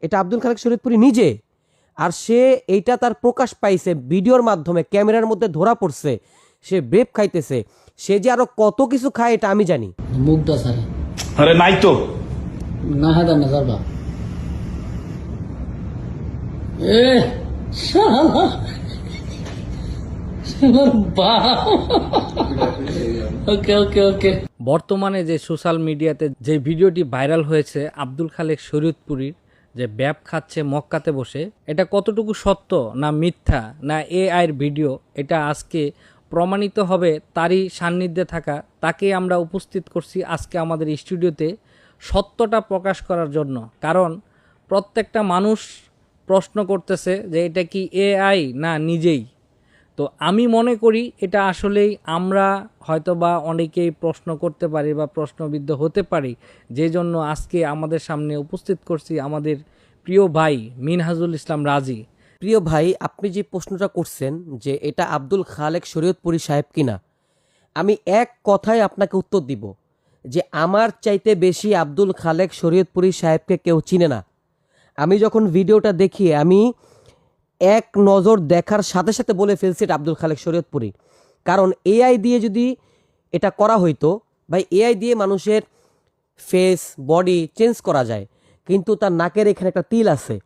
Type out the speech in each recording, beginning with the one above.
এটা আব্দুল খালেক শরীয়তপুরী নিজে। আর সে এইটা তার প্রকাশ পাইছে ভিডিওর মাধ্যমে, ক্যামেরার মধ্যে ধরা পড়ছে, সে ব্রেপ খাইতেছে। সে যে আরো কত কিছু খায় এটা আমি জানি। মুগ্ধা সারা আরে নাই তো না হাদা নাজার বা এ শালা শালার বাপ ওকে ওকে ওকে। বর্তমানে যে সোশ্যাল মিডিয়াতে যে ভিডিওটি ভাইরাল হয়েছে আব্দুল খালেক শরীয়তপুরীর যে ব্যাপ খাচ্ছে মক্কাতে বসে, এটা কতটুকু সত্য না মিথ্যা না এআইয়ের ভিডিও, এটা আজকে প্রমাণিত হবে। তারই সান্নিধ্যে থাকা তাকে আমরা উপস্থিত করছি আজকে আমাদের স্টুডিওতে সত্যটা প্রকাশ করার জন্য। কারণ প্রত্যেকটা মানুষ প্রশ্ন করতেছে যে এটা কি এআই না নিজেই। তো আমি মনে করি এটা আসলেই আমরা হয়তোবা অনেকেই প্রশ্ন করতে পারি বা প্রশ্নবিদ্ধ হতে পারি, যে জন্য আজকে আমাদের সামনে উপস্থিত করছি আমাদের প্রিয় ভাই মিনহাজুল ইসলাম রাজি। প্রিয় ভাই, আপনি যে প্রশ্নটা করছেন যে এটা আব্দুল খালেক শরীয়তপুরী সাহেব কিনা, আমি এক কথায় আপনাকে উত্তর দিব যে আমার চাইতে বেশি আব্দুল খালেক শরীয়তপুরী সাহেবকে কেউ চিনে না। আমি যখন ভিডিওটা দেখি আমি এক নজর দেখার সাথে সাথে বলে ফেলছি এটা আব্দুল খালেক শরীয়তপুরী। কারণ এআই দিয়ে যদি এটা করা হইতো, ভাই এআই দিয়ে মানুষের ফেস বডি চেঞ্জ করা যায়, কিন্তু তার নাকের এখানে একটা তিল আছে।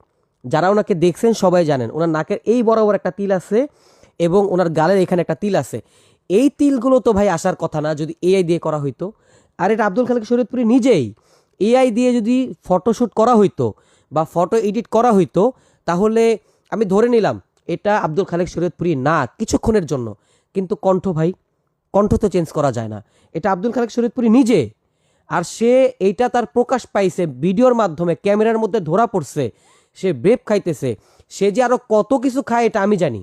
যারা ওনাকে দেখছেন সবাই জানেন ওনার নাকের এই বরাবর একটা তিল আছে এবং ওনার গালের এখানে একটা তিল আছে। এই তিলগুলো তো ভাই আসার কথা না যদি এআই দিয়ে করা হইতো। আর এটা আব্দুল খালেক শরীয়তপুরী নিজেই। এআই দিয়ে যদি ফটোশ্যুট করা হইতো বা ফটো এডিট করা হইতো, তাহলে আমি ধরে নিলাম এটা আব্দুল খালেক শরীয়তপুরী না কিছুক্ষণের জন্য। কিন্তু কণ্ঠ ভাই, কণ্ঠ তো চেঞ্জ করা যায় না। এটা আব্দুল খালেক শরীয়তপুরী নিজে। আর সে এইটা তার প্রকাশ পাইছে ভিডিওর মাধ্যমে, ক্যামেরার মধ্যে ধরা পড়ছে, সে ব্রেপ খাইতেছে। সে যে আরো কত কিছু খায় এটা আমি জানি।